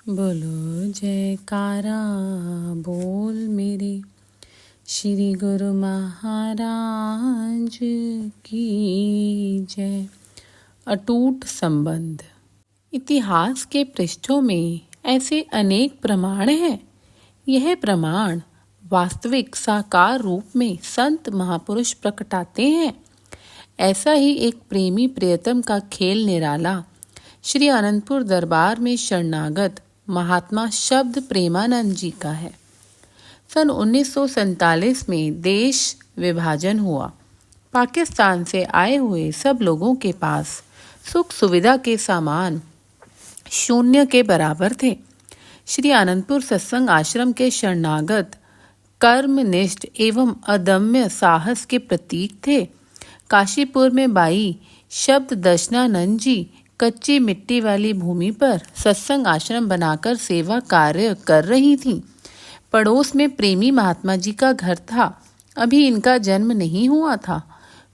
बोलो जयकारा बोल मेरे श्री गुरु महाराज की जय। अटूट संबंध। इतिहास के पृष्ठों में ऐसे अनेक प्रमाण हैं। यह प्रमाण वास्तविक साकार रूप में संत महापुरुष प्रकटाते हैं। ऐसा ही एक प्रेमी प्रियतम का खेल निराला श्री अनंतपुर दरबार में शरणागत महात्मा शब्द प्रेमानंद जी का है। सन 1947 में देश विभाजन हुआ। पाकिस्तान से आए हुए सब लोगों के पास सुख सुविधा के सामान शून्य के बराबर थे। श्री अनंतपुर सत्संग आश्रम के शरणागत कर्मनिष्ठ एवं अदम्य साहस के प्रतीक थे। काशीपुर में बाई शब्द दर्शनानंद जी कच्ची मिट्टी वाली भूमि पर सत्संग आश्रम बनाकर सेवा कार्य कर रही थीं। पड़ोस में प्रेमी महात्मा जी का घर था। अभी इनका जन्म नहीं हुआ था।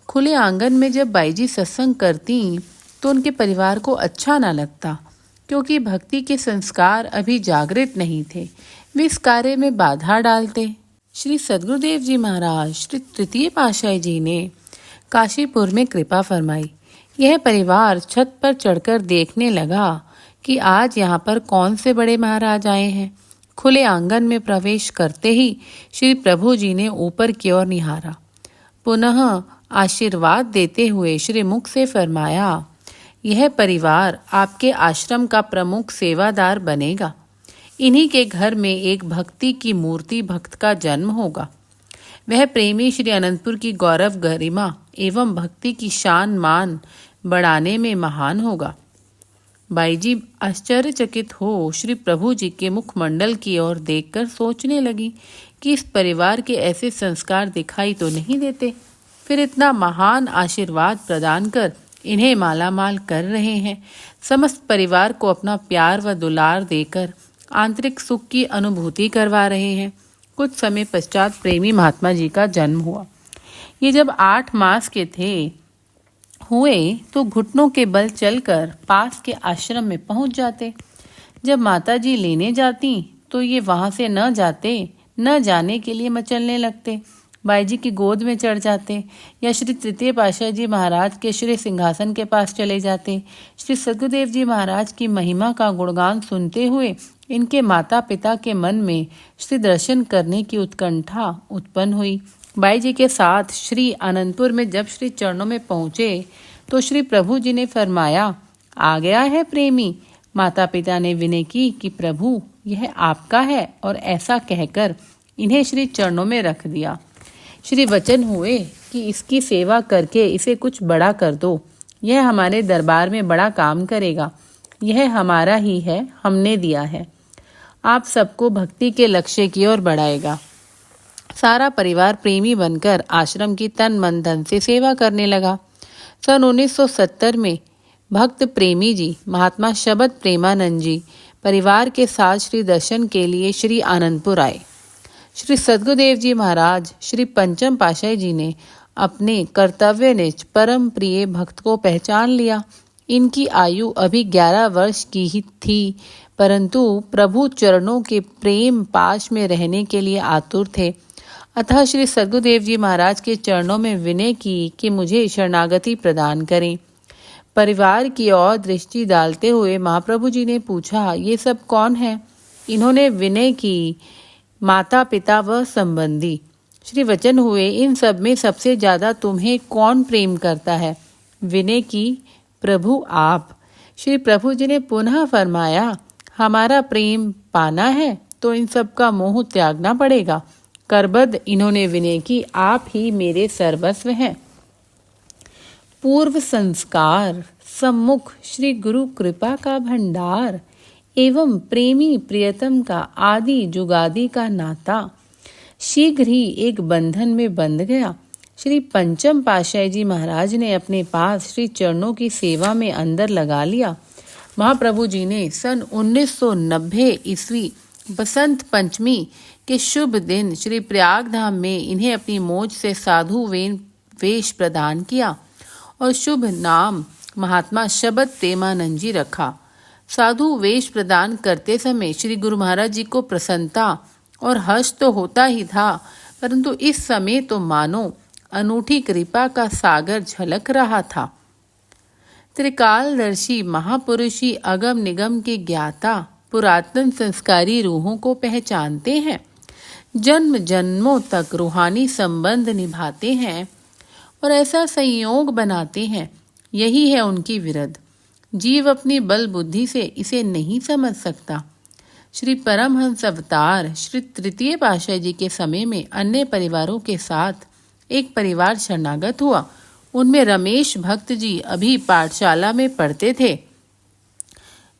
खुले आंगन में जब बाई जी सत्संग करती तो उनके परिवार को अच्छा न लगता, क्योंकि भक्ति के संस्कार अभी जागृत नहीं थे। वे इस कार्य में बाधा डालते। श्री सद्गुरुदेव जी महाराज श्री तृतीय पातशाही जी ने काशीपुर में कृपा फरमाई। यह परिवार छत पर चढ़कर देखने लगा कि आज यहाँ पर कौन से बड़े महाराज आए हैं। खुले आंगन में प्रवेश करते ही श्री प्रभु जी ने ऊपर की ओर निहारा। पुनः आशीर्वाद देते हुए श्री मुख से फरमाया, यह परिवार आपके आश्रम का प्रमुख सेवादार बनेगा। इन्हीं के घर में एक भक्ति की मूर्ति भक्त का जन्म होगा। वह प्रेमी श्री अनंतपुर की गौरव गरिमा एवं भक्ति की शान मान बढ़ाने में महान होगा। बाई जी आश्चर्यचकित हो श्री प्रभु जी के मुखमंडल की ओर देखकर सोचने लगी कि इस परिवार के ऐसे संस्कार दिखाई तो नहीं देते, फिर इतना महान आशीर्वाद प्रदान कर इन्हें मालामाल कर रहे हैं। समस्त परिवार को अपना प्यार व दुलार देकर आंतरिक सुख की अनुभूति करवा रहे हैं। कुछ समय पश्चात प्रेमी महात्मा जी का जन्म हुआ। ये जब 8 मास के हुए तो घुटनों के बल चलकर पास के आश्रम में पहुंच जाते। जब माता जी लेने जाती तो ये वहां से न जाने के लिए मचलने लगते। बाई जी की गोद में चढ़ जाते या श्री तृतीय पातशाही जी महाराज के श्री सिंहासन के पास चले जाते। श्री सद्गुरुदेव जी महाराज की महिमा का गुणगान सुनते हुए इनके माता पिता के मन में श्री दर्शन करने की उत्कंठा उत्पन्न हुई। बाई जी के साथ श्री अनंतपुर में जब श्री चरणों में पहुंचे तो श्री प्रभु जी ने फरमाया, आ गया है प्रेमी। माता पिता ने विनय की कि प्रभु यह आपका है, और ऐसा कहकर इन्हें श्री चरणों में रख दिया। श्री वचन हुए कि इसकी सेवा करके इसे कुछ बड़ा कर दो। यह हमारे दरबार में बड़ा काम करेगा। यह हमारा ही है, हमने दिया है। आप सबको भक्ति के लक्ष्य की ओर बढ़ाएगा। सारा परिवार प्रेमी बनकर आश्रम की तन मन धन से सेवा करने लगा। सन 1970 में भक्त प्रेमी जी महात्मा शब्द प्रेमानंद जी परिवार के साथ श्री दर्शन के लिए श्री आनंदपुर आए। श्री सद्गुरुदेव जी महाराज श्री पंचम पातशाही जी ने अपने कर्तव्यनिष्ठ परम प्रिय भक्त को पहचान लिया। इनकी आयु अभी 11 वर्ष की ही थी, परंतु प्रभु चरणों के प्रेम पाश में रहने के लिए आतुर थे। अतः श्री सद्गुरुदेव जी महाराज के चरणों में विनय की कि मुझे शरणागति प्रदान करें। परिवार की ओर दृष्टि डालते हुए महाप्रभु जी ने पूछा, ये सब कौन है? इन्होंने विनय की, माता पिता व संबंधी। श्री वचन हुए, इन सब में सबसे ज्यादा तुम्हें कौन प्रेम करता है? विनय की, प्रभु आप। श्री प्रभु जी ने पुनः फरमाया, हमारा प्रेम पाना है तो इन सब का मोह त्यागना पड़ेगा। करबद्ध इन्होंने विनय की, आप ही मेरे सर्वस्व हैं। पूर्व संस्कार सम्मुख श्री गुरु कृपा का भंडार एवं प्रेमी प्रियतम का आदि जुगादि का नाता शीघ्र ही एक बंधन में बंध गया। श्री पंचम पातशाही जी महाराज ने अपने पास श्री चरणों की सेवा में अंदर लगा लिया। महाप्रभु जी ने सन 1990 ईस्वी बसंत पंचमी के शुभ दिन श्री प्रयाग धाम में इन्हें अपनी मौज से साधु वेश प्रदान किया और शुभ नाम महात्मा शब्द प्रेमानंद जी रखा। साधु वेश प्रदान करते समय श्री गुरु महाराज जी को प्रसन्नता और हर्ष तो होता ही था, परंतु इस समय तो मानो अनूठी कृपा का सागर झलक रहा था। त्रिकालदर्शी महापुरुषी अगम निगम के ज्ञाता पुरातन संस्कारी रूहों को पहचानते हैं, जन्म जन्मों तक रूहानी संबंध निभाते हैं और ऐसा संयोग बनाते हैं। यही है उनकी विरध। जीव अपनी बल बुद्धि से इसे नहीं समझ सकता। श्री परमहंस अवतार श्री तृतीय पातशाह जी के समय में अन्य परिवारों के साथ एक परिवार शरणागत हुआ। उनमें रमेश भक्त जी अभी पाठशाला में पढ़ते थे।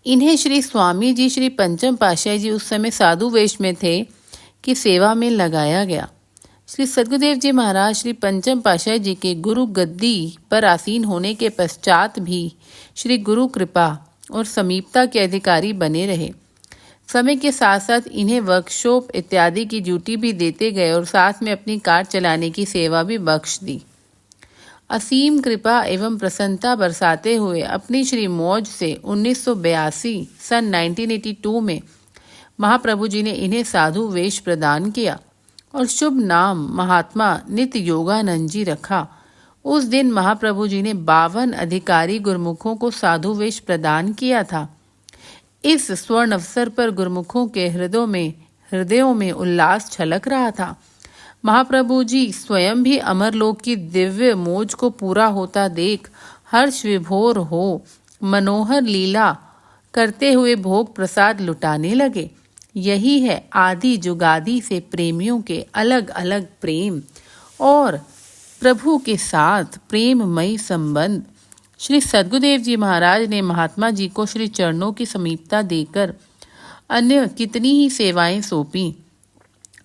इन्हें श्री स्वामी जी श्री पंचम पातशाह जी उस समय साधु वेश में थे कि सेवा में लगाया गया। श्री सद्गुरुदेव जी महाराज श्री पंचम पातशाह जी के गुरु गद्दी पर आसीन होने के पश्चात भी श्री गुरु कृपा और समीपता के अधिकारी बने रहे। समय के साथ साथ इन्हें वर्कशॉप इत्यादि की ड्यूटी भी देते गए और साथ में अपनी कार चलाने की सेवा भी बख्श दी। असीम कृपा एवं प्रसन्नता बरसाते हुए अपनी श्री मौज से 1982 सन 1982 में महाप्रभु जी ने इन्हें साधु वेश प्रदान किया और शुभ नाम महात्मा नित्य योगानंद जी रखा। उस दिन महाप्रभु जी ने 52 अधिकारी गुरुमुखों को साधु वेश प्रदान किया था। इस स्वर्ण अवसर पर गुरुमुखों के हृदयों में उल्लास छलक रहा था। महाप्रभु जी स्वयं भी अमरलोक की दिव्य मौज को पूरा होता देख हर्ष विभोर हो मनोहर लीला करते हुए भोग प्रसाद लुटाने लगे। यही है आदि जुगादि से प्रेमियों के अलग अलग प्रेम और प्रभु के साथ प्रेममयी संबंध। श्री सद्गुरुदेव जी महाराज ने महात्मा जी को श्री चरणों की समीपता देकर अन्य कितनी ही सेवाएं सौंपी।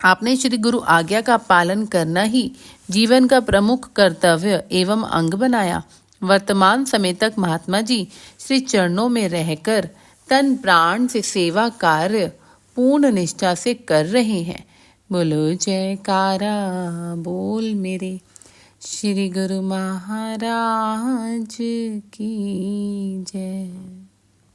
आपने श्री गुरु आज्ञा का पालन करना ही जीवन का प्रमुख कर्तव्य एवं अंग बनाया। वर्तमान समय तक महात्मा जी श्री चरणों में रहकर तन प्राण से सेवा कार्य पूर्ण निष्ठा से कर रहे हैं। बोलो जयकारा बोल मेरे श्री गुरु महाराज की जय।